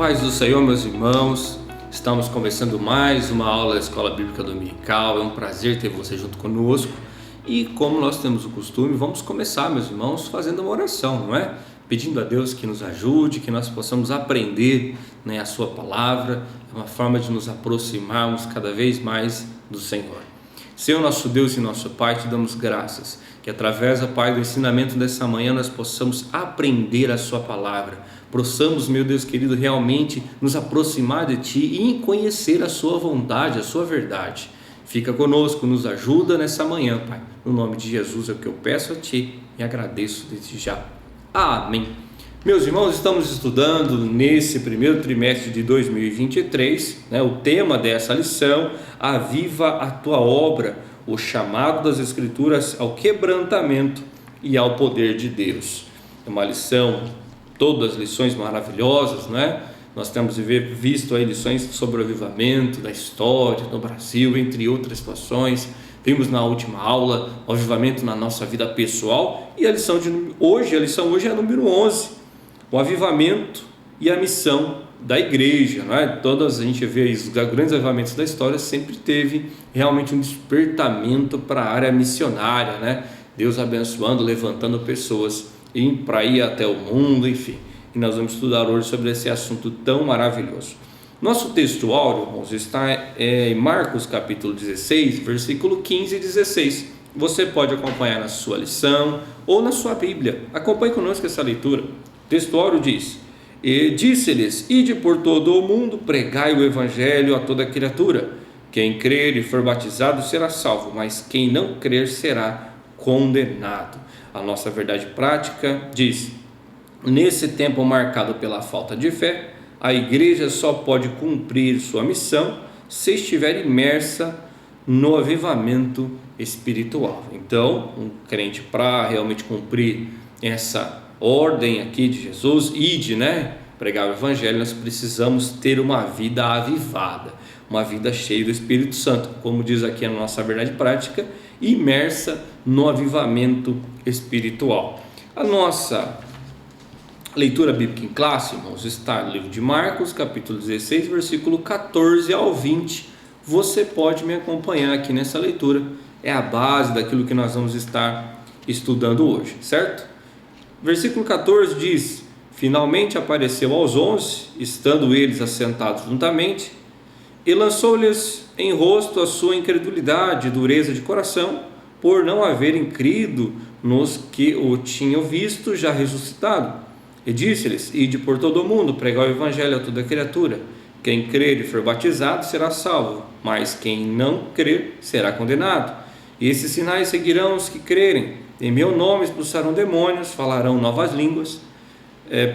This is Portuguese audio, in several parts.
paz do Senhor, meus irmãos. Estamos começando mais uma aula da Escola Bíblica Dominical. É um prazer ter você junto conosco. E como nós temos o costume, vamos começar, meus irmãos, fazendo uma oração, não é? Pedindo a Deus que nos ajude, que nós possamos aprender, a sua palavra. É uma forma de nos aproximarmos cada vez mais do Senhor. Senhor, nosso Deus e nosso Pai, te damos graças que através, Pai, do ensinamento dessa manhã nós possamos aprender a sua palavra. Possamos, meu Deus querido, realmente nos aproximar de Ti e conhecer a sua vontade, a sua verdade. Fica conosco, nos ajuda nessa manhã, Pai. No nome de Jesus é o que eu peço a Ti e agradeço desde já. Amém. Meus irmãos, estamos estudando nesse primeiro trimestre de 2023, o tema dessa lição, Aviva a Tua Obra, o chamado das Escrituras ao quebrantamento e ao poder de Deus. É uma lição, todas as lições maravilhosas, Nós temos visto aí lições sobre o avivamento da história no Brasil, entre outras situações. Vimos na última aula o avivamento na nossa vida pessoal e a lição hoje é a número 11. O avivamento e a missão da igreja, Todas a gente vê os grandes avivamentos da história, sempre teve realmente um despertamento para a área missionária, Deus abençoando, levantando pessoas para ir até o mundo, enfim. E nós vamos estudar hoje sobre esse assunto tão maravilhoso. Nosso texto áureo, irmãos, está em Marcos capítulo 16, versículo 15 e 16. Você pode acompanhar na sua lição ou na sua Bíblia. Acompanhe conosco essa leitura. O texto áureo diz: E disse-lhes: Ide por todo o mundo, pregai o evangelho a toda criatura. Quem crer e for batizado será salvo, mas quem não crer será condenado. A nossa verdade prática diz: nesse tempo marcado pela falta de fé, a igreja só pode cumprir sua missão se estiver imersa no avivamento espiritual. Então, um crente, para realmente cumprir essa ordem aqui de Jesus, ide, pregar o evangelho, nós precisamos ter uma vida avivada, uma vida cheia do Espírito Santo, como diz aqui a nossa verdade prática, imersa no avivamento espiritual. A nossa leitura bíblica em classe, irmãos, está no livro de Marcos, capítulo 16, versículo 14 ao 20. Você pode me acompanhar aqui nessa leitura, é a base daquilo que nós vamos estar estudando hoje, certo? Versículo 14 diz: Finalmente apareceu aos 11, estando eles assentados juntamente, e lançou-lhes em rosto a sua incredulidade e dureza de coração, por não haverem crido nos que o tinham visto já ressuscitado. E disse-lhes: Ide por todo o mundo, pregai o evangelho a toda criatura. Quem crer e for batizado será salvo, mas quem não crer será condenado. E esses sinais seguirão os que crerem. Em meu nome expulsarão demônios, falarão novas línguas,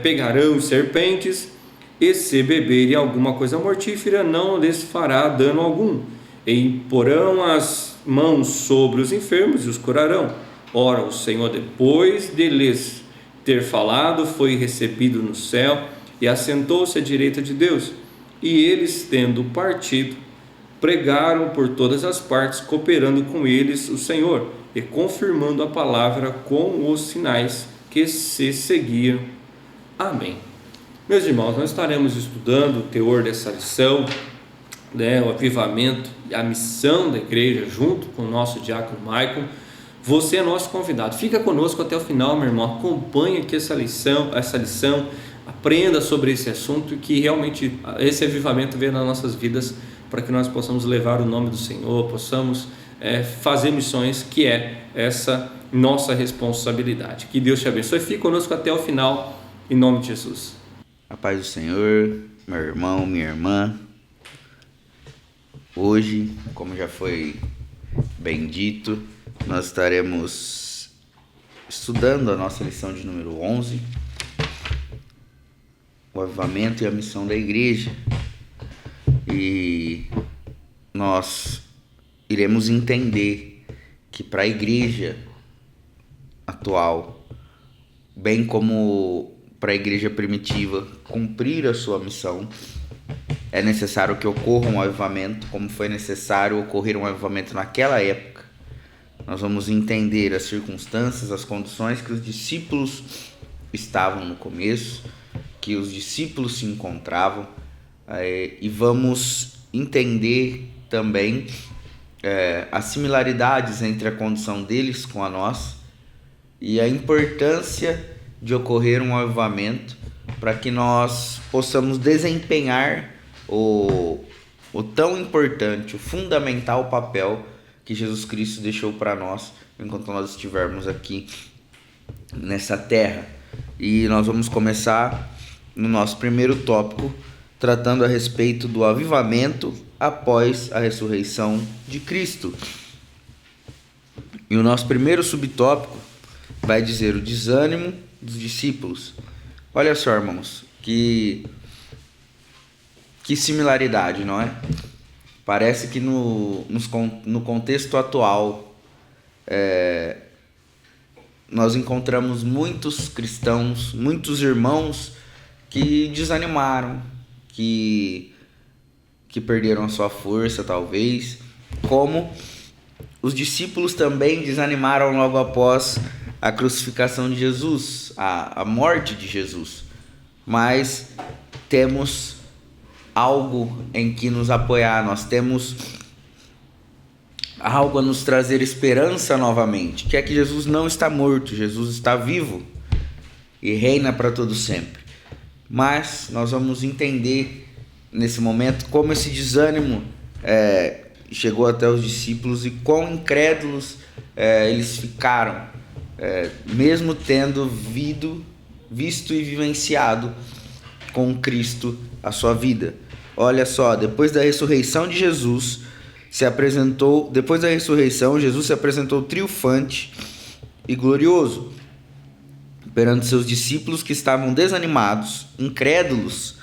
pegarão serpentes, e se beberem alguma coisa mortífera, não lhes fará dano algum. E imporão as mãos sobre os enfermos e os curarão. Ora, o Senhor, depois de lhes ter falado, foi recebido no céu e assentou-se à direita de Deus. E eles, tendo partido, pregaram por todas as partes, cooperando com eles o Senhor e confirmando a palavra com os sinais que se seguiam. Amém. Meus irmãos, nós estaremos estudando o teor dessa lição, o avivamento e a missão da igreja, junto com o nosso diácono Maicon. Você é nosso convidado, fica conosco até o final, meu irmão, acompanhe aqui essa lição, aprenda sobre esse assunto, que realmente esse avivamento venha nas nossas vidas, para que nós possamos levar o nome do Senhor, possamos fazer missões, que é essa nossa responsabilidade. Que Deus te abençoe, fique conosco até o final, em nome de Jesus. A paz do Senhor, meu irmão, minha irmã. Hoje, como já foi bem dito, nós estaremos estudando a nossa lição de número 11, o avivamento e a missão da igreja. E nós iremos entender que para a igreja atual, bem como para a igreja primitiva, cumprir a sua missão, é necessário que ocorra um avivamento, como foi necessário ocorrer um avivamento naquela época. Nós vamos entender as circunstâncias, as condições que os discípulos estavam no começo, que os discípulos se encontravam, e vamos entender também as similaridades entre a condição deles com a nossa e a importância de ocorrer um avivamento para que nós possamos desempenhar o tão importante, o fundamental papel que Jesus Cristo deixou para nós enquanto nós estivermos aqui nessa terra. E nós vamos começar no nosso primeiro tópico, tratando a respeito do avivamento após a ressurreição de Cristo. E o nosso primeiro subtópico vai dizer o desânimo dos discípulos. Olha só, irmãos, que similaridade, não é? Parece que no contexto atual nós encontramos muitos cristãos, muitos irmãos que desanimaram, que perderam a sua força, talvez, como os discípulos também desanimaram logo após a crucificação de Jesus, a morte de Jesus. Mas temos algo em que nos apoiar, nós temos algo a nos trazer esperança novamente, que é que Jesus não está morto, Jesus está vivo e reina para todo sempre. Mas nós vamos entender nesse momento como esse desânimo chegou até os discípulos e quão incrédulos eles ficaram, mesmo tendo visto e vivenciado com Cristo a sua vida. Olha só, depois da ressurreição de Jesus, Jesus se apresentou triunfante e glorioso perante seus discípulos que estavam desanimados, incrédulos,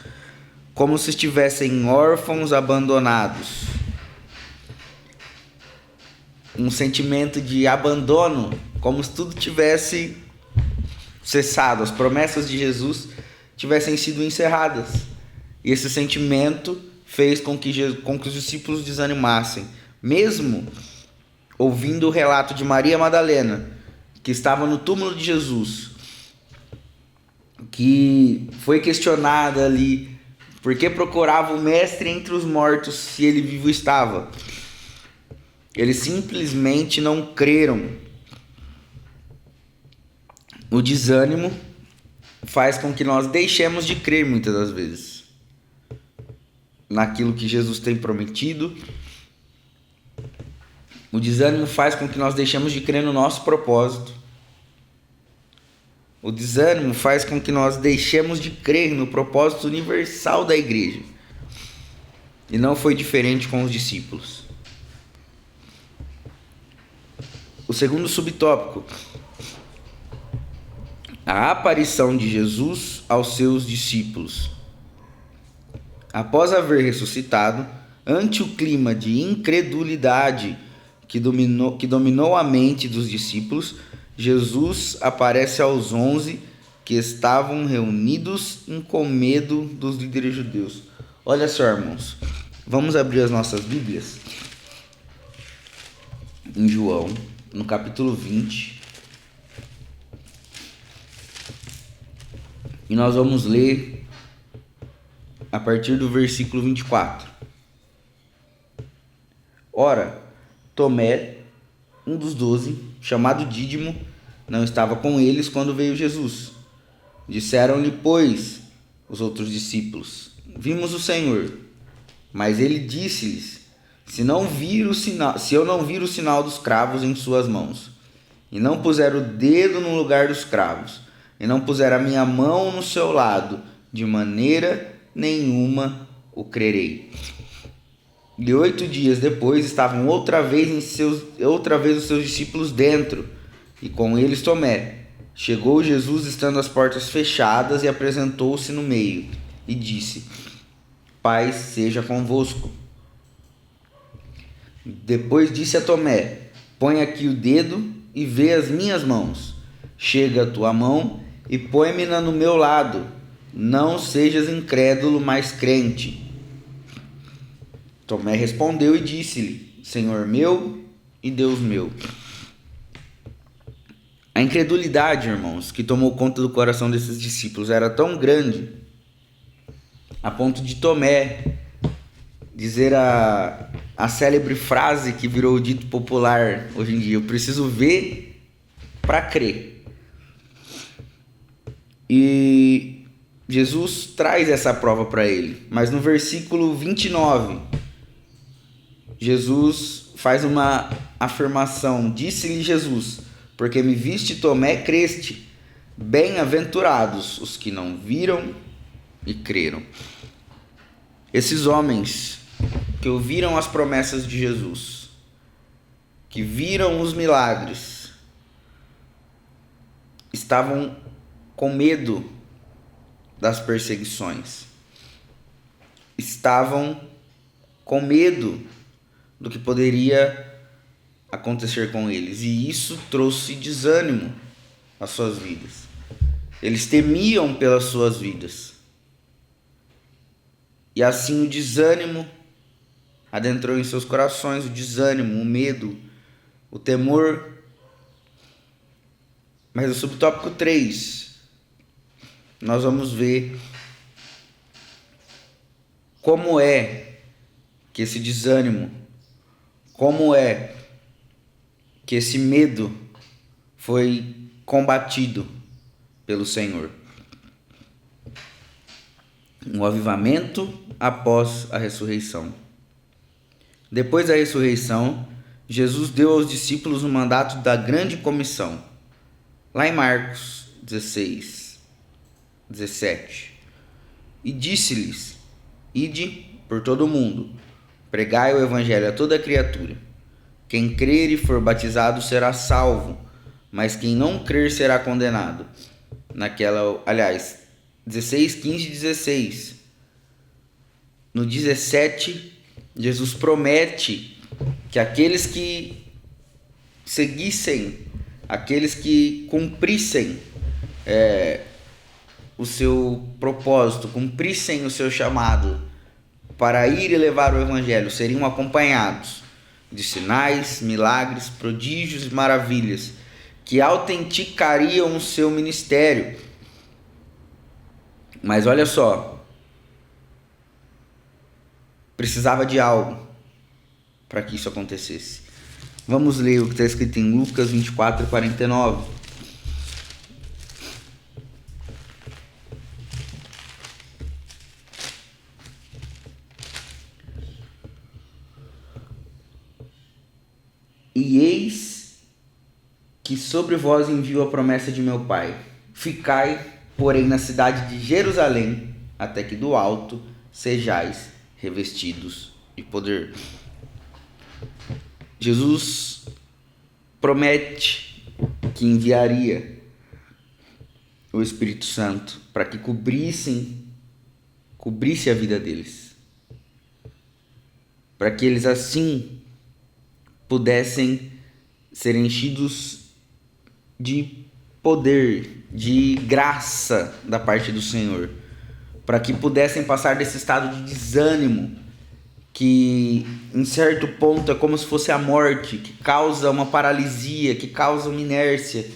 como se estivessem órfãos abandonados. Um sentimento de abandono, como se tudo tivesse cessado, as promessas de Jesus tivessem sido encerradas. E esse sentimento fez com que os discípulos desanimassem, mesmo ouvindo o relato de Maria Madalena, que estava no túmulo de Jesus, que foi questionada ali por que procurava o mestre entre os mortos se ele vivo estava. Eles simplesmente não creram. O desânimo faz com que nós deixemos de crer muitas das vezes naquilo que Jesus tem prometido. O desânimo faz com que nós deixemos de crer no nosso propósito. O desânimo faz com que nós deixemos de crer no propósito universal da igreja. E não foi diferente com os discípulos. O segundo subtópico: a aparição de Jesus aos seus discípulos. Após haver ressuscitado, ante o clima de incredulidade que dominou a mente dos discípulos, Jesus aparece aos 11 que estavam reunidos com medo dos líderes judeus. Olha só, irmãos, vamos abrir as nossas Bíblias em João, no capítulo 20. E nós vamos ler a partir do versículo 24. Ora, Tomé, um dos 12, chamado Dídimo, não estava com eles quando veio Jesus. Disseram-lhe, pois, os outros discípulos: vimos o Senhor. Mas ele disse-lhes: se eu não vir o sinal dos cravos em suas mãos, e não puser o dedo no lugar dos cravos, e não puser a minha mão no seu lado, de maneira nenhuma o crerei. E 8 dias depois estavam outra vez os seus discípulos dentro, e com eles Tomé. Chegou Jesus estando as portas fechadas e apresentou-se no meio, e disse: paz seja convosco. Depois disse a Tomé: põe aqui o dedo e vê as minhas mãos. Chega a tua mão e põe-me-na no meu lado. Não sejas incrédulo, mas crente. Tomé respondeu e disse-lhe: Senhor meu e Deus meu. A incredulidade, irmãos, que tomou conta do coração desses discípulos era tão grande a ponto de Tomé dizer a célebre frase que virou dito popular hoje em dia: eu preciso ver para crer. E Jesus traz essa prova para ele, mas no versículo 29, Jesus faz uma afirmação: disse-lhe Jesus: porque me viste, Tomé, creste. Bem-aventurados os que não viram e creram. Esses homens que ouviram as promessas de Jesus, que viram os milagres, estavam com medo das perseguições, estavam com medo do que poderia acontecer com eles, e isso trouxe desânimo às suas vidas. Eles temiam pelas suas vidas, e assim o desânimo adentrou em seus corações, o desânimo, o medo, o temor. Mas no subtópico 3, nós vamos ver como é que esse desânimo, como é que esse medo foi combatido pelo Senhor. Um avivamento após a ressurreição. Depois da ressurreição, Jesus deu aos discípulos o mandato da grande comissão. Lá em Marcos 16, 17. E disse-lhes: ide por todo o mundo, pregai o evangelho a toda criatura. Quem crer e for batizado será salvo, mas quem não crer será condenado. 16, 15 e 16. No 17, Jesus promete que aqueles que seguissem, aqueles que cumprissem o seu propósito, cumprissem o seu chamado para ir e levar o evangelho, seriam acompanhados de sinais, milagres, prodígios e maravilhas que autenticariam o seu ministério. Mas olha só, precisava de algo para que isso acontecesse. Vamos ler o que está escrito em Lucas 24, 49. E eis que sobre vós envio a promessa de meu Pai. Ficai, porém, na cidade de Jerusalém, até que do alto sejais revestidos de poder. Jesus promete que enviaria o Espírito Santo para que cobrisse a vida deles, para que eles assim pudessem ser enchidos de poder, de graça da parte do Senhor, para que pudessem passar desse estado de desânimo, que em certo ponto é como se fosse a morte, que causa uma paralisia, que causa uma inércia,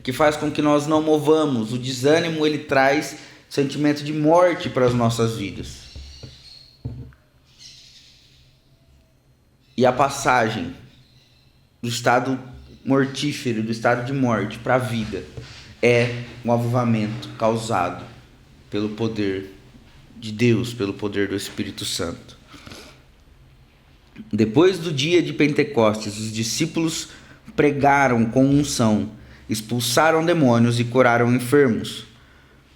que faz com que nós não movamos. O desânimo, ele traz sentimento de morte para as nossas vidas. E a passagem do estado mortífero, do estado de morte para a vida, é um avivamento causado pelo poder de Deus, pelo poder do Espírito Santo. Depois do dia de Pentecostes, os discípulos pregaram com unção, expulsaram demônios e curaram enfermos.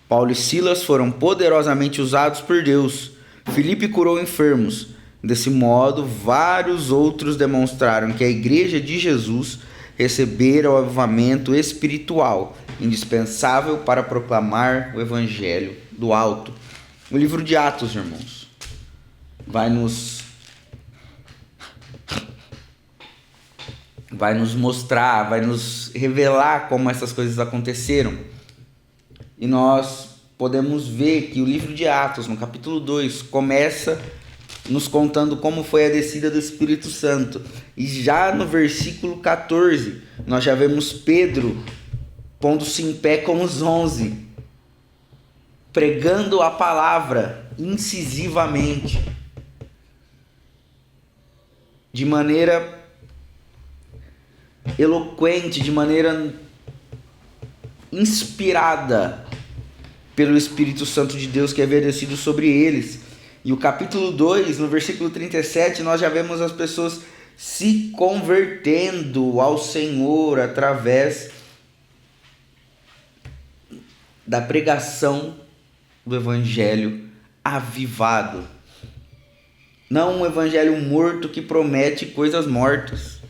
Paulo e Silas foram poderosamente usados por Deus. Filipe curou enfermos. Desse modo, vários outros demonstraram que a igreja de Jesus recebera o avivamento espiritual indispensável para proclamar o evangelho do alto. O livro de Atos, irmãos, vai nos mostrar, vai nos revelar como essas coisas aconteceram. E nós podemos ver que o livro de Atos, no capítulo 2, começa nos contando como foi a descida do Espírito Santo. E já no versículo 14, nós já vemos Pedro pondo-se em pé com os 11, pregando a palavra incisivamente, de maneira eloquente, de maneira inspirada pelo Espírito Santo de Deus que havia descido sobre eles. E o capítulo 2, no versículo 37, nós já vemos as pessoas se convertendo ao Senhor através da pregação do evangelho avivado. Não um evangelho morto que promete coisas mortas,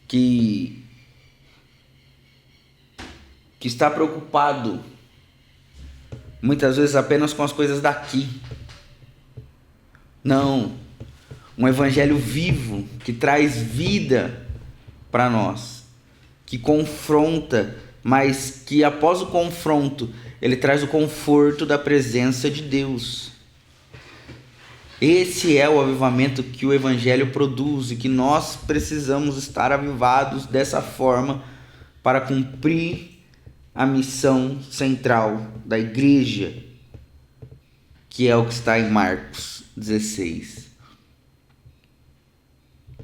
que está preocupado muitas vezes apenas com as coisas daqui. Não, um evangelho vivo que traz vida para nós, que confronta, mas que após o confronto ele traz o conforto da presença de Deus. Esse é o avivamento que o evangelho produz e que nós precisamos estar avivados dessa forma para cumprir a missão central da igreja, que é o que está em Marcos 16.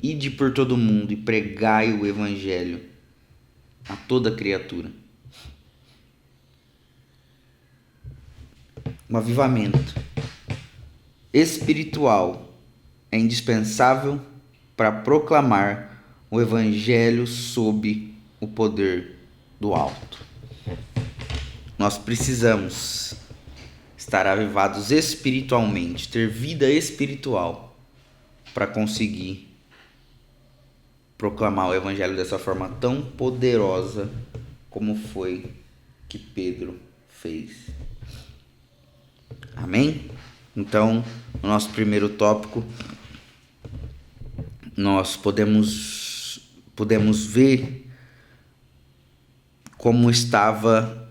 Ide por todo mundo e pregai o evangelho a toda criatura. Um avivamento espiritual é indispensável para proclamar o evangelho sob o poder do alto. Nós precisamos estar avivados espiritualmente, ter vida espiritual para conseguir proclamar o evangelho dessa forma tão poderosa como foi que Pedro fez. Amém? Então, no nosso primeiro tópico, nós podemos ver como estava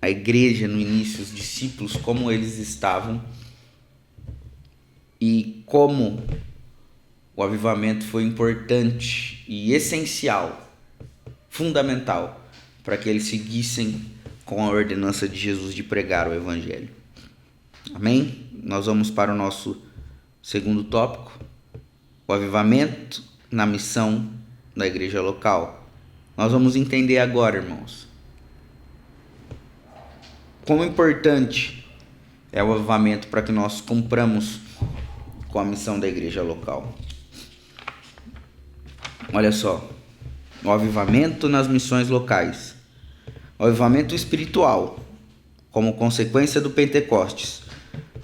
a igreja no início, os discípulos, como eles estavam e como o avivamento foi importante e essencial, fundamental, para que eles seguissem com a ordenança de Jesus de pregar o evangelho. Amém? Nós vamos para o nosso segundo tópico, o avivamento na missão da igreja local. Nós vamos entender agora, irmãos, quão importante é o avivamento para que nós cumpramos com a missão da igreja local. Olha só, o avivamento nas missões locais. O avivamento espiritual, como consequência do Pentecostes,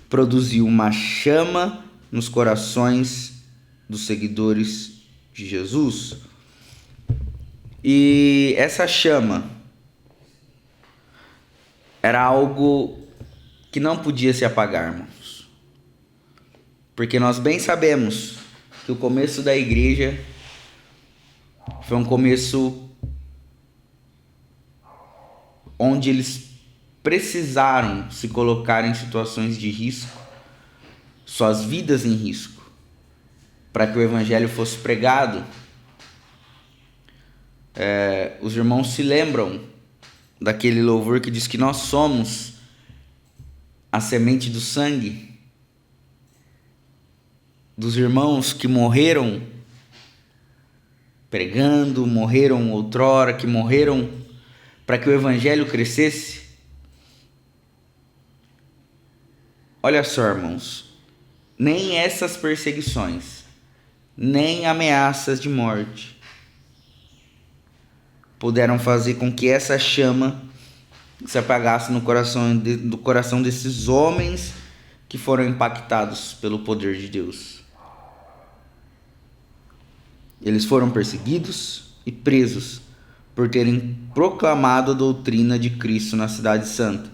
produziu uma chama nos corações dos seguidores de Jesus. E essa chama era algo que não podia se apagar, irmãos. Porque nós bem sabemos que o começo da igreja foi um começo onde eles precisaram se colocar em situações de risco, suas vidas em risco, para que o evangelho fosse pregado. Os irmãos se lembram daquele louvor que diz que nós somos a semente do sangue dos irmãos que morreram pregando, morreram outrora, que morreram para que o evangelho crescesse. Olha só, irmãos, nem essas perseguições, nem ameaças de morte puderam fazer com que essa chama se apagasse no coração desses homens que foram impactados pelo poder de Deus. Eles foram perseguidos e presos por terem proclamado a doutrina de Cristo na Cidade Santa,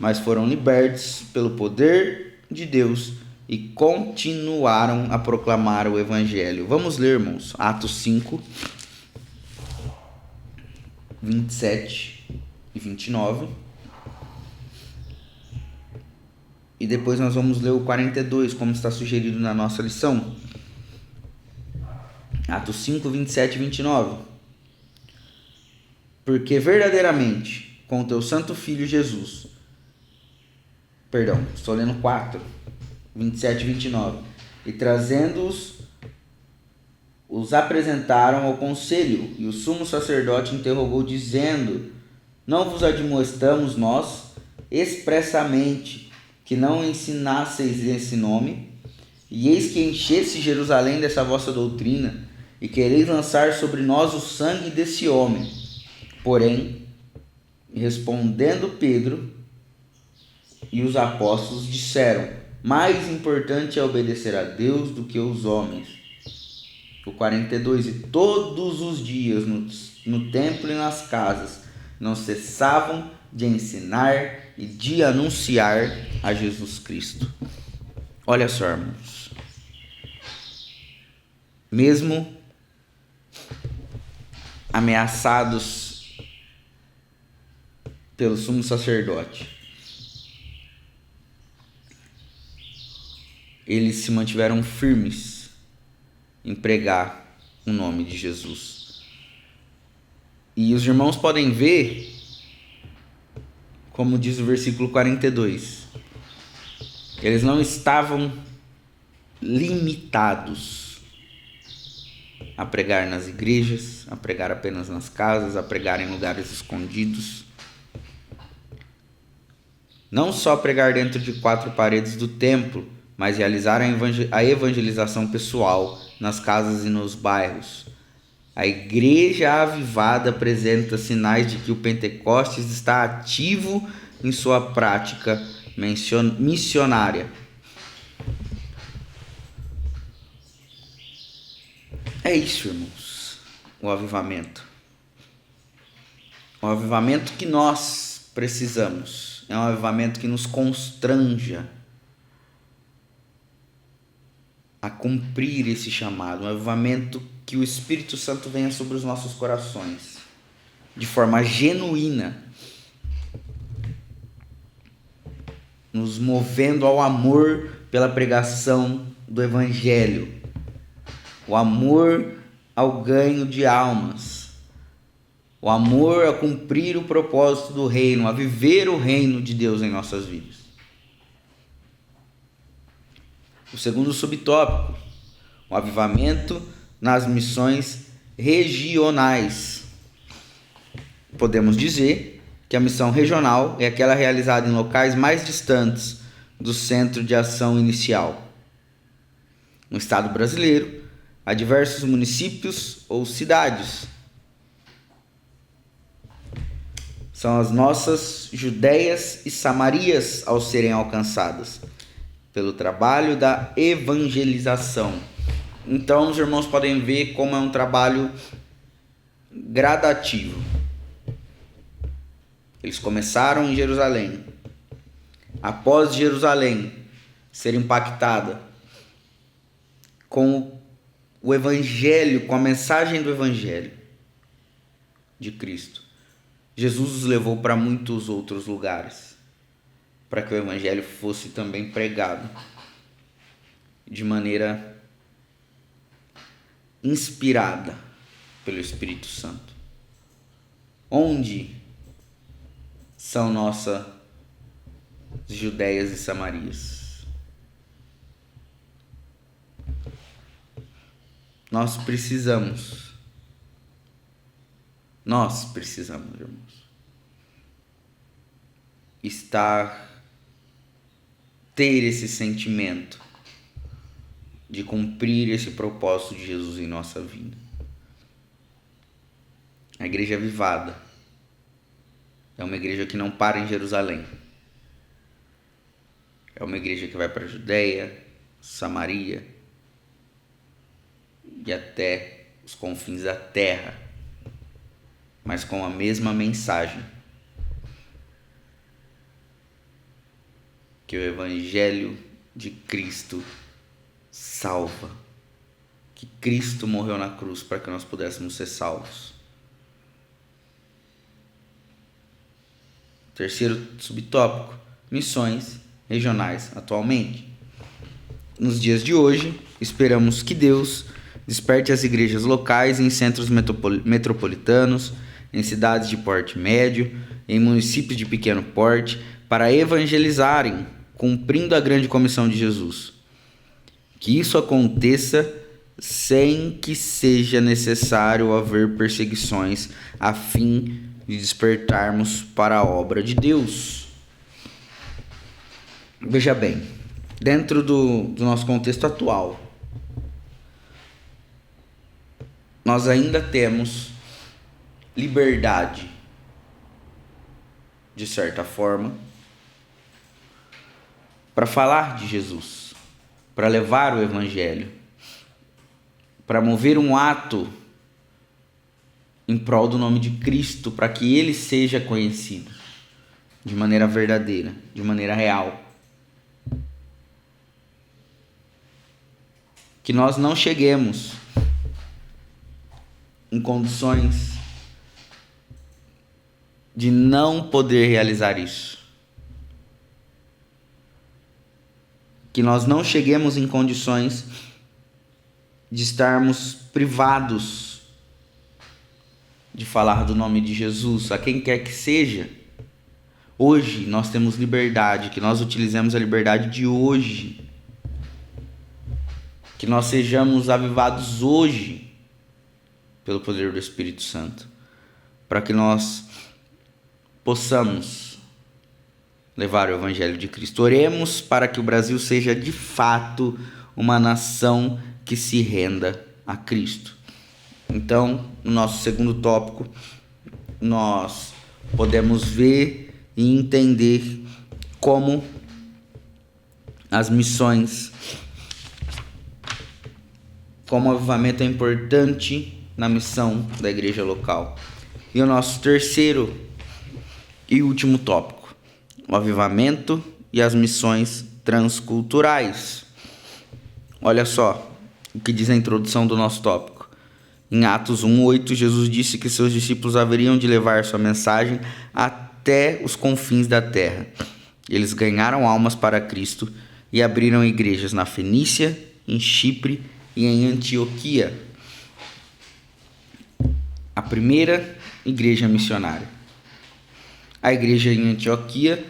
mas foram libertos pelo poder de Deus e continuaram a proclamar o evangelho. Vamos ler, irmãos, Atos 5, 27 e 29. E depois nós vamos ler o 42, como está sugerido na nossa lição. Atos 5, 27 e 29. Porque verdadeiramente, com o teu santo Filho Jesus, estou lendo 4, 27 e 29. E trazendo-os, os apresentaram ao conselho, e o sumo sacerdote interrogou, dizendo: não vos admoestamos nós expressamente que não ensinasseis esse nome? E eis que enchesse Jerusalém dessa vossa doutrina, e quereis lançar sobre nós o sangue desse homem. Porém, respondendo Pedro e os apóstolos, disseram: mais importante é obedecer a Deus do que os homens. O 42. E todos os dias no templo e nas casas não cessavam de ensinar e de anunciar a Jesus Cristo. Olha só, irmãos. Mesmo ameaçados pelo sumo sacerdote, eles se mantiveram firmes em pregar o nome de Jesus. E os irmãos podem ver, como diz o versículo 42, eles não estavam limitados a pregar nas igrejas, a pregar apenas nas casas, a pregar em lugares escondidos. Não só pregar dentro de 4 paredes do templo, mas realizar a evangelização pessoal nas casas e nos bairros. A igreja avivada apresenta sinais de que o Pentecostes está ativo em sua prática missionária. É isso, irmãos, o avivamento. O avivamento que nós precisamos é um avivamento que nos constranja a cumprir esse chamado, um avivamento que o Espírito Santo venha sobre os nossos corações de forma genuína, nos movendo ao amor pela pregação do Evangelho, o amor ao ganho de almas, o amor a cumprir o propósito do reino, a viver o reino de Deus em nossas vidas. O segundo subtópico, o avivamento nas missões regionais. Podemos dizer que a missão regional é aquela realizada em locais mais distantes do centro de ação inicial. No estado brasileiro, há diversos municípios ou cidades. São as nossas Judeias e Samarias ao serem alcançadas pelo trabalho da evangelização. Então, os irmãos podem ver como é um trabalho gradativo. Eles começaram em Jerusalém. Após Jerusalém ser impactada com o Evangelho, com a mensagem do Evangelho de Cristo, Jesus os levou para muitos outros lugares, para que o Evangelho fosse também pregado de maneira inspirada pelo Espírito Santo. Onde são nossas Judeias e Samarias? Nós precisamos, irmãos, ter esse sentimento de cumprir esse propósito de Jesus em nossa vida. A igreja avivada é uma igreja que não para em Jerusalém. É uma igreja que vai para a Judeia, Samaria e até os confins da terra, mas com a mesma mensagem: que o Evangelho de Cristo salva, que Cristo morreu na cruz para que nós pudéssemos ser salvos. Terceiro subtópico: missões regionais atualmente. Nos dias de hoje, esperamos que Deus desperte as igrejas locais em centros metropolitanos, em cidades de porte médio, em municípios de pequeno porte, para evangelizarem cumprindo a grande comissão de Jesus. Que isso aconteça sem que seja necessário haver perseguições, a fim de despertarmos para a obra de Deus. Veja bem, dentro do nosso contexto atual, nós ainda temos liberdade, de certa forma, para falar de Jesus, para levar o Evangelho, para mover um ato em prol do nome de Cristo, para que Ele seja conhecido de maneira verdadeira, de maneira real. Que nós não cheguemos em condições de não poder realizar isso. Que nós não cheguemos em condições de estarmos privados de falar do nome de Jesus a quem quer que seja. Hoje nós temos liberdade, que nós utilizemos a liberdade de hoje. Que nós sejamos avivados hoje pelo poder do Espírito Santo, para que nós possamos levar o Evangelho de Cristo. Oremos para que o Brasil seja de fato uma nação que se renda a Cristo. Então, no nosso segundo tópico, nós podemos ver e entender como as missões, como o avivamento é importante na missão da igreja local. E o nosso terceiro e último tópico, o avivamento e as missões transculturais. Olha só o que diz a introdução do nosso tópico. Em Atos 1:8, Jesus disse que seus discípulos haveriam de levar sua mensagem até os confins da terra. Eles ganharam almas para Cristo e abriram igrejas na Fenícia, em Chipre e em Antioquia. A primeira igreja missionária. A igreja em Antioquia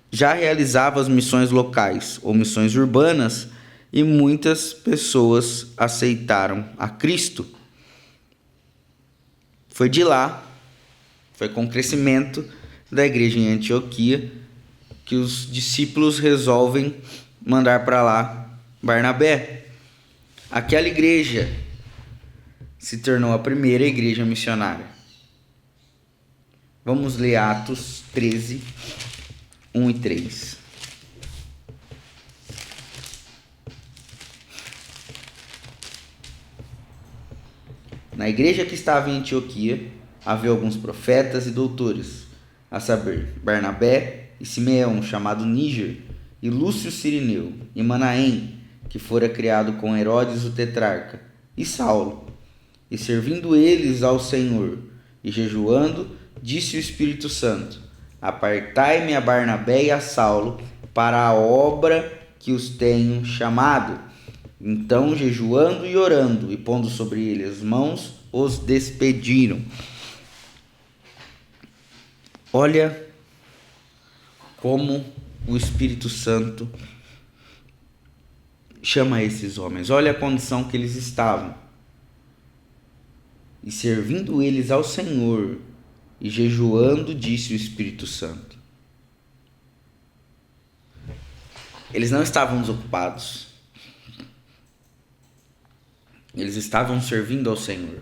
já realizava as missões locais ou missões urbanas e muitas pessoas aceitaram a Cristo. Foi de lá, foi com o crescimento da igreja em Antioquia que os discípulos resolvem mandar para lá Barnabé. Aquela igreja se tornou a primeira igreja missionária. Vamos ler Atos 13, 1 e 3. Na igreja que estava em Antioquia, havia alguns profetas e doutores, a saber, Barnabé e Simeão, chamado Níger, e Lúcio Cirineu, e Manaém, que fora criado com Herodes o tetrarca, e Saulo. E servindo eles ao Senhor, e jejuando, disse o Espírito Santo: Apartai-me a Barnabé e a Saulo para a obra que os tenho chamado. Então, jejuando e orando, e pondo sobre eles as mãos, os despediram. Olha como o Espírito Santo chama esses homens. Olha a condição que eles estavam. E servindo eles ao Senhor, e jejuando, disse o Espírito Santo. Eles não estavam desocupados. Eles estavam servindo ao Senhor.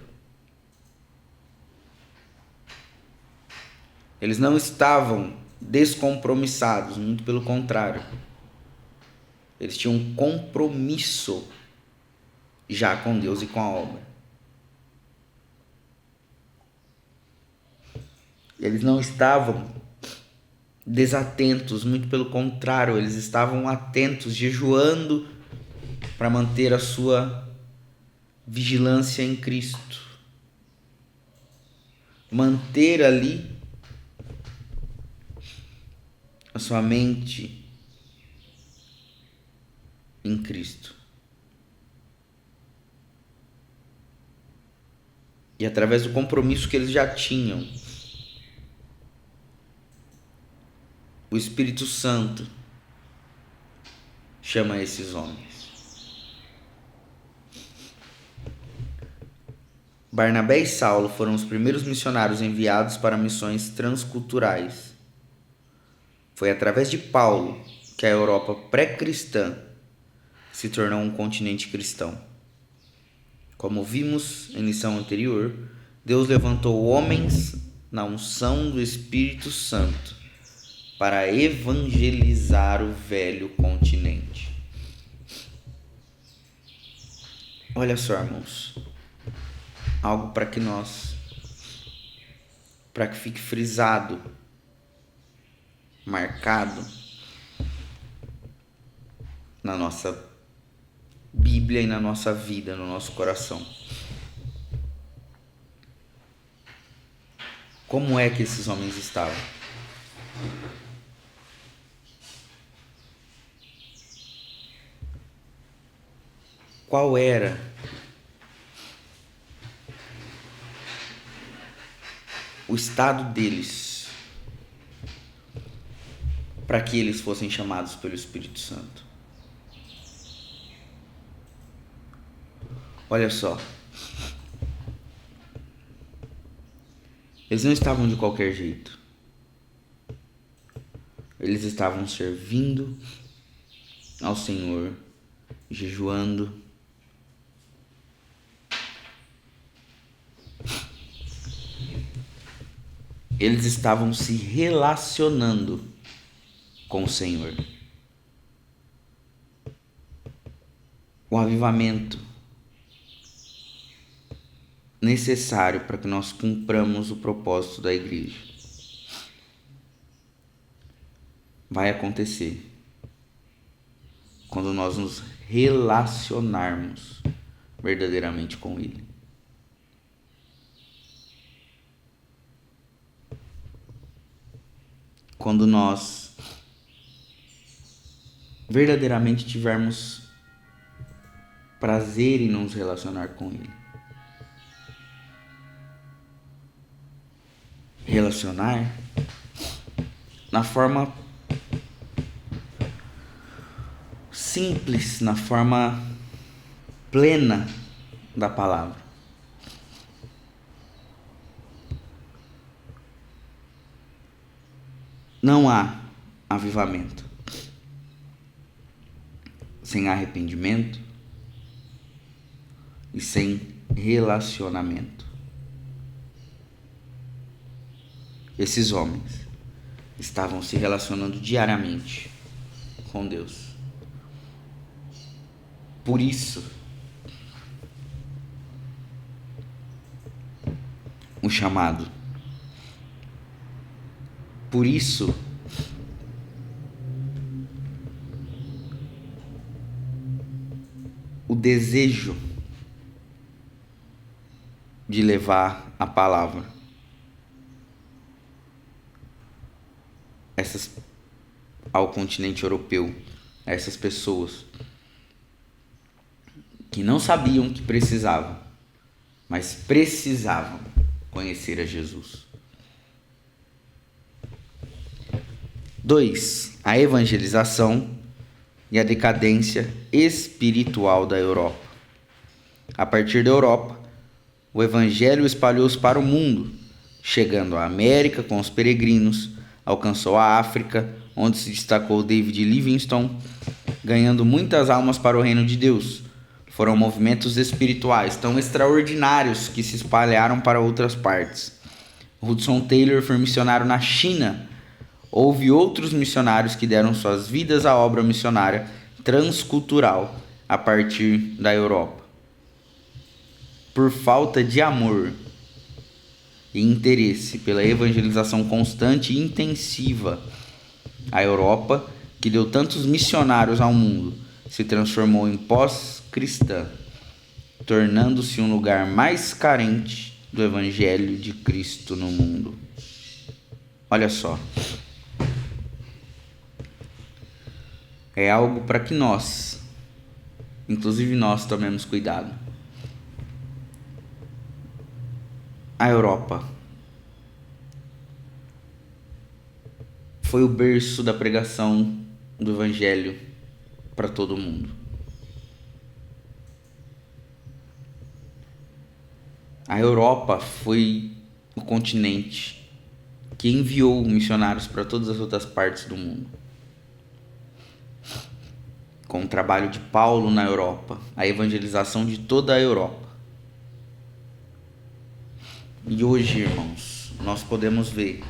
Eles não estavam descompromissados, muito pelo contrário. Eles tinham um compromisso já com Deus e com a obra. Eles não estavam desatentos, muito pelo contrário, eles estavam atentos, jejuando para manter a sua vigilância em Cristo. Manter ali a sua mente em Cristo. E através do compromisso que eles já tinham, o Espírito Santo chama esses homens? Barnabé e Saulo foram os primeiros missionários enviados para missões transculturais. Foi através de Paulo que a Europa pré-cristã se tornou um continente cristão. Como vimos em lição anterior, Deus levantou homens na unção do Espírito Santo para evangelizar o velho continente. Olha só, irmãos, algo para que fique frisado, marcado na nossa Bíblia e na nossa vida, no nosso coração. Como é que esses homens estavam? Qual era o estado deles para que eles fossem chamados pelo Espírito Santo? Olha só, eles não estavam de qualquer jeito. Eles estavam servindo ao Senhor, jejuando. Eles estavam se relacionando com o Senhor. O avivamento necessário para que nós cumpramos o propósito da igreja vai acontecer quando nós nos relacionarmos verdadeiramente com Ele. Quando nós verdadeiramente tivermos prazer em nos relacionar com Ele. Relacionar na forma simples, na forma plena da palavra. Não há avivamento sem arrependimento e sem relacionamento. Esses homens estavam se relacionando diariamente com Deus. Por isso, o chamado. Por isso, o desejo de levar a palavra ao continente europeu, a essas pessoas que não sabiam que precisavam, mas precisavam conhecer a Jesus. 2. A evangelização e a decadência espiritual da Europa. A partir da Europa, o evangelho espalhou-se para o mundo, chegando à América com os peregrinos, alcançou a África, onde se destacou David Livingstone, ganhando muitas almas para o reino de Deus. Foram movimentos espirituais tão extraordinários que se espalharam para outras partes. Hudson Taylor foi missionário na China. Houve outros missionários que deram suas vidas à obra missionária transcultural a partir da Europa. Por falta de amor e interesse pela evangelização constante e intensiva, a Europa, que deu tantos missionários ao mundo, se transformou em pós-cristã, tornando-se um lugar mais carente do Evangelho de Cristo no mundo. Olha só. É algo para que nós, inclusive nós, tomemos cuidado. A Europa foi o berço da pregação do Evangelho para todo mundo. A Europa foi o continente que enviou missionários para todas as outras partes do mundo. Com o trabalho de Paulo na Europa, a evangelização de toda a Europa. E hoje, irmãos, nós podemos ver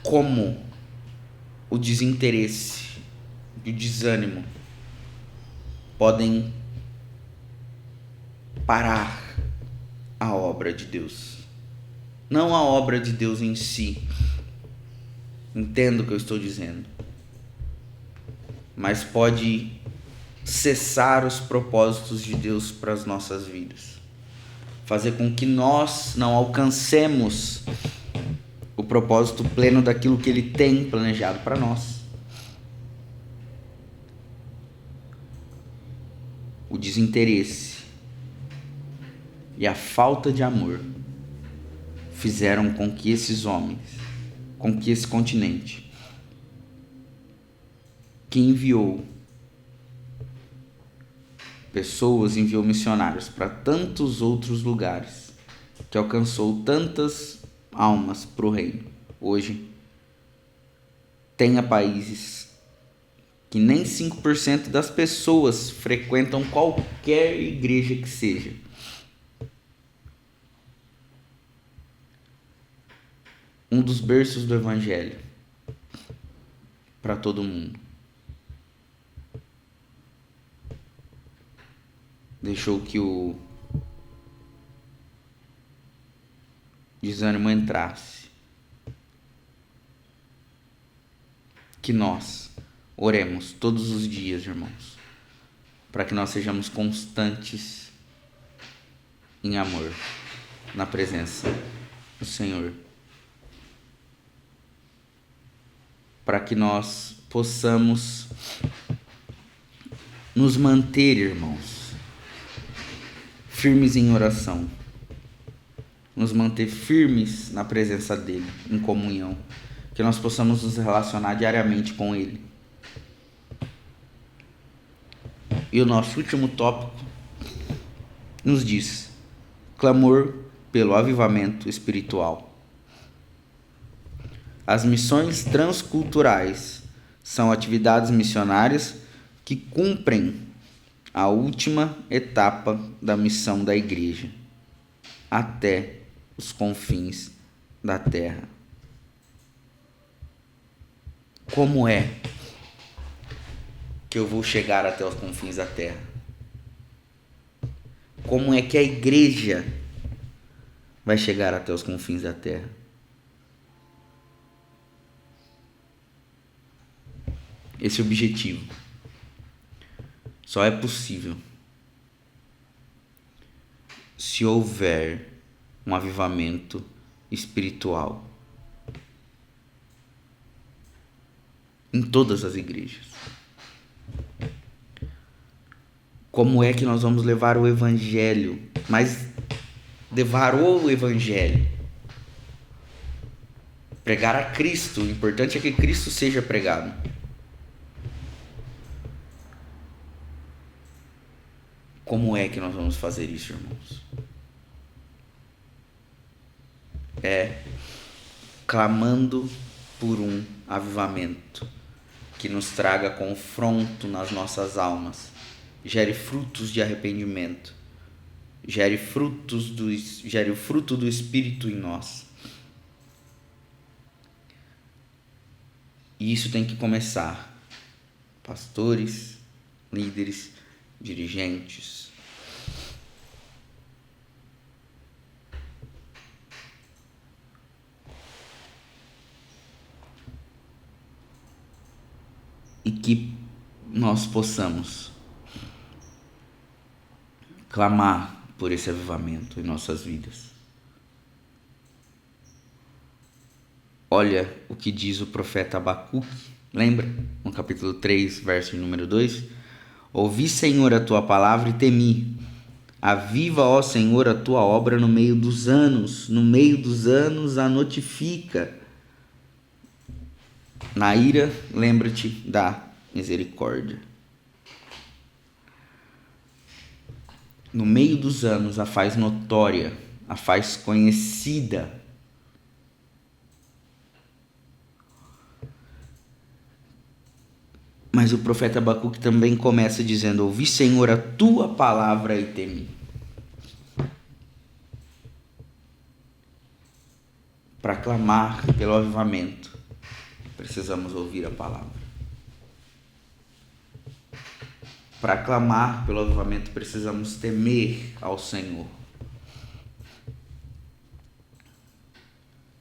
como o desinteresse e o desânimo podem parar a obra de Deus. Não a obra de Deus em si. Entendo o que eu estou dizendo. Mas pode cessar os propósitos de Deus para as nossas vidas. Fazer com que nós não alcancemos o propósito pleno daquilo que Ele tem planejado para nós. O desinteresse e a falta de amor fizeram com que esses homens, com que esse continente, que enviou pessoas, enviou missionários para tantos outros lugares, que alcançou tantas almas para o reino, hoje tenha países que nem 5% das pessoas frequentam qualquer igreja que seja. Um dos berços do Evangelho para todo mundo. Deixou que o desânimo entrasse. Que nós oremos todos os dias, irmãos, para que nós sejamos constantes em amor, na presença do Senhor. Para que nós possamos nos manter, irmãos, firmes em oração, nos manter firmes na presença dEle, em comunhão, que nós possamos nos relacionar diariamente com Ele. E o nosso último tópico nos diz: clamor pelo avivamento espiritual. As missões transculturais são atividades missionárias que cumprem a última etapa da missão da igreja, até os confins da terra. Como é que eu vou chegar até os confins da terra? Como é que a igreja vai chegar até os confins da terra? Esse objetivo só é possível se houver um avivamento espiritual em todas as igrejas. Como é que nós vamos levar o Evangelho? Mas levar o Evangelho, pregar a Cristo. O importante é que Cristo seja pregado. Como é que nós vamos fazer isso, irmãos? É clamando por um avivamento que nos traga confronto nas nossas almas, gere frutos de arrependimento, gere o fruto do Espírito em nós. E isso tem que começar. Pastores, líderes, dirigentes. E que nós possamos clamar por esse avivamento em nossas vidas. Olha o que diz o profeta Abacuque, lembra? No capítulo 3, verso número 2. Ouvi, Senhor, a tua palavra e temi. Aviva, ó Senhor, a tua obra no meio dos anos a notifica. Na ira, lembra-te da misericórdia. No meio dos anos, a faz notória, a faz conhecida. Mas o profeta Abacuque também começa dizendo: ouvi, Senhor, a tua palavra e temi. Para clamar pelo avivamento, precisamos ouvir a palavra. Para clamar pelo avivamento, precisamos temer ao Senhor.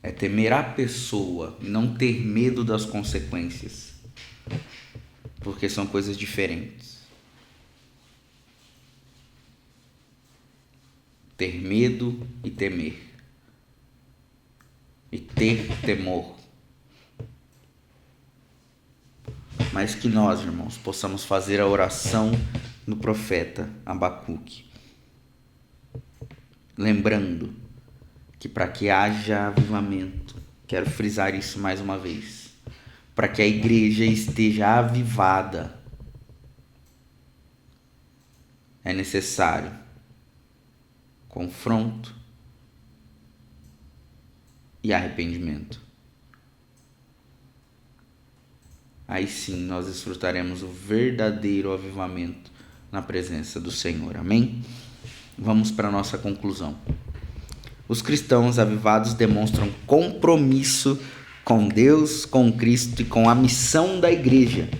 É temer a pessoa e não ter medo das consequências, porque são coisas diferentes. Ter medo e temer. E ter temor. Mas que nós, irmãos, possamos fazer a oração do profeta Abacuque, lembrando que para que haja avivamento, quero frisar isso mais uma vez, para que a igreja esteja avivada, é necessário confronto e arrependimento. Aí sim nós desfrutaremos o verdadeiro avivamento na presença do Senhor. Amém? Vamos para a nossa conclusão. Os cristãos avivados demonstram compromisso com Deus, com Cristo e com a missão da igreja.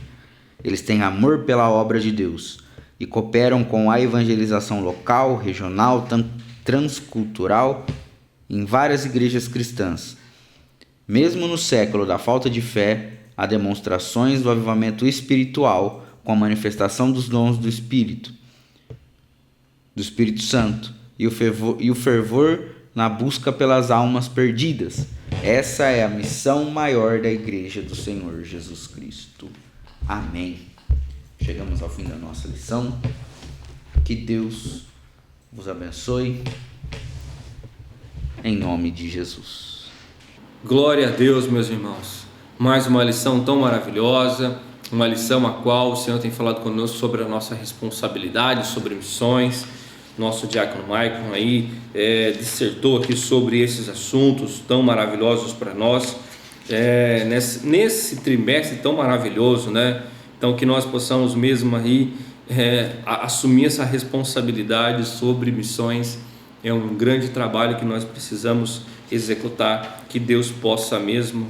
Eles têm amor pela obra de Deus e cooperam com a evangelização local, regional, transcultural em várias igrejas cristãs. Mesmo no século da falta de fé, há demonstrações do avivamento espiritual com a manifestação dos dons do Espírito Santo e o fervor na busca pelas almas perdidas. Essa é a missão maior da igreja do Senhor Jesus Cristo. Amém. Chegamos ao fim da nossa lição. Que Deus vos abençoe. Em nome de Jesus. Glória a Deus, meus irmãos. Mais uma lição tão maravilhosa, uma lição a qual o Senhor tem falado conosco sobre a nossa responsabilidade, sobre missões. Nosso diácono Maicon aí dissertou aqui sobre esses assuntos tão maravilhosos para nós, nesse trimestre tão maravilhoso, né? Então que nós possamos mesmo aí assumir essa responsabilidade sobre missões. É um grande trabalho que nós precisamos executar, que Deus possa mesmo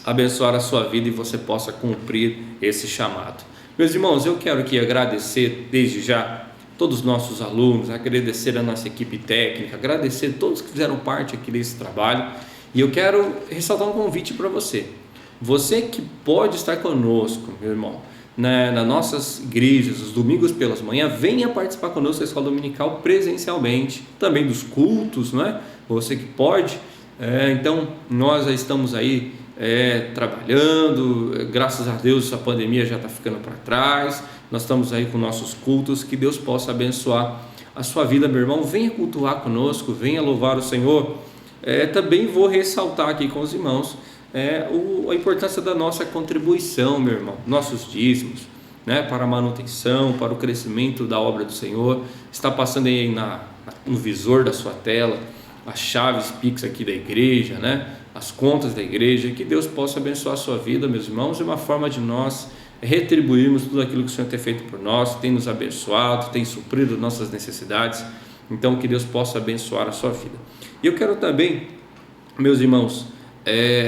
abençoar a sua vida e você possa cumprir esse chamado. Meus irmãos, eu quero aqui agradecer desde já todos os nossos alunos, agradecer a nossa equipe técnica, agradecer todos que fizeram parte aqui desse trabalho, e eu quero ressaltar um convite para você. Você que pode estar conosco, meu irmão, nas nossas igrejas, os domingos pelas manhãs, venha participar conosco da escola dominical presencialmente, também dos cultos, né? Você que pode, então nós já estamos aí trabalhando, graças a Deus a pandemia já está ficando para trás, nós estamos aí com nossos cultos, que Deus possa abençoar a sua vida, meu irmão. Venha cultuar conosco, venha louvar o Senhor. Também vou ressaltar aqui com os irmãos a importância da nossa contribuição, meu irmão, nossos dízimos, né, para a manutenção, para o crescimento da obra do Senhor. Está passando aí no visor da sua tela as chaves Pix aqui da igreja, né, as contas da igreja. Que Deus possa abençoar a sua vida, meus irmãos, é uma forma de nós retribuirmos tudo aquilo que o Senhor tem feito por nós, tem nos abençoado, tem suprido nossas necessidades. Então que Deus possa abençoar a sua vida. E eu quero também, meus irmãos,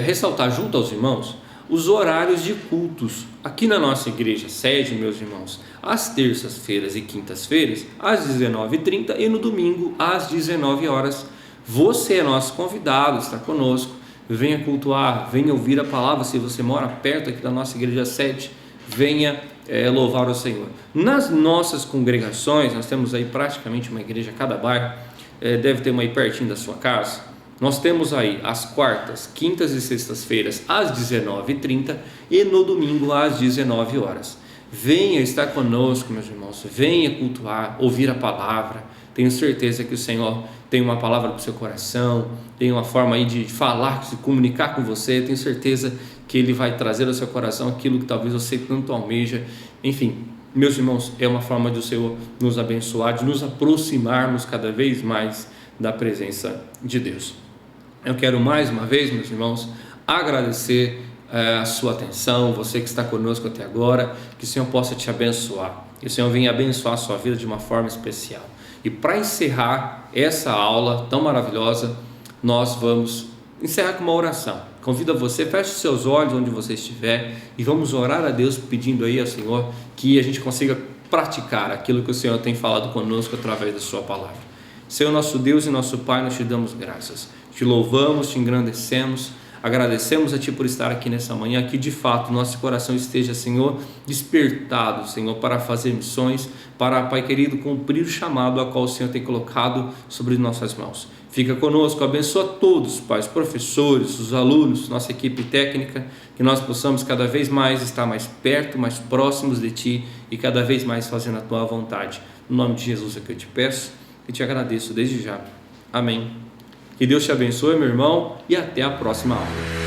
ressaltar junto aos irmãos os horários de cultos aqui na nossa igreja sede, meus irmãos, às terças-feiras e quintas-feiras às 19h30 e no domingo às 19 horas. Você é nosso convidado, está conosco, venha cultuar, venha ouvir a palavra. Se você mora perto aqui da nossa igreja sede, venha louvar o Senhor. Nas nossas congregações, nós temos aí praticamente uma igreja a cada bairro, deve ter uma aí pertinho da sua casa. Nós temos aí as quartas, quintas e sextas-feiras às 19h30 e no domingo às 19 horas. Venha estar conosco, meus irmãos, venha cultuar, ouvir a palavra. Tenho certeza que o Senhor tem uma palavra para o seu coração, tem uma forma aí de falar, de se comunicar com você. Tenho certeza que Ele vai trazer ao seu coração aquilo que talvez você tanto almeja. Enfim, meus irmãos, é uma forma do Senhor nos abençoar, de nos aproximarmos cada vez mais da presença de Deus. Eu quero mais uma vez, meus irmãos, agradecer a sua atenção, você que está conosco até agora, que o Senhor possa te abençoar, que o Senhor venha abençoar a sua vida de uma forma especial. E para encerrar essa aula tão maravilhosa, nós vamos encerrar com uma oração. Convido você, feche os seus olhos onde você estiver e vamos orar a Deus pedindo aí ao Senhor que a gente consiga praticar aquilo que o Senhor tem falado conosco através da sua palavra. Senhor nosso Deus e nosso Pai, nós te damos graças, te louvamos, te engrandecemos, agradecemos a Ti por estar aqui nessa manhã, que de fato nosso coração esteja, Senhor, despertado, Senhor, para fazer missões, para, Pai querido, cumprir o chamado a qual o Senhor tem colocado sobre nossas mãos. Fica conosco, abençoa todos, Pai, os professores, os alunos, nossa equipe técnica, que nós possamos cada vez mais estar mais perto, mais próximos de Ti e cada vez mais fazendo a Tua vontade. No nome de Jesus é que eu te peço e te agradeço desde já. Amém. Que Deus te abençoe, meu irmão, e até a próxima aula.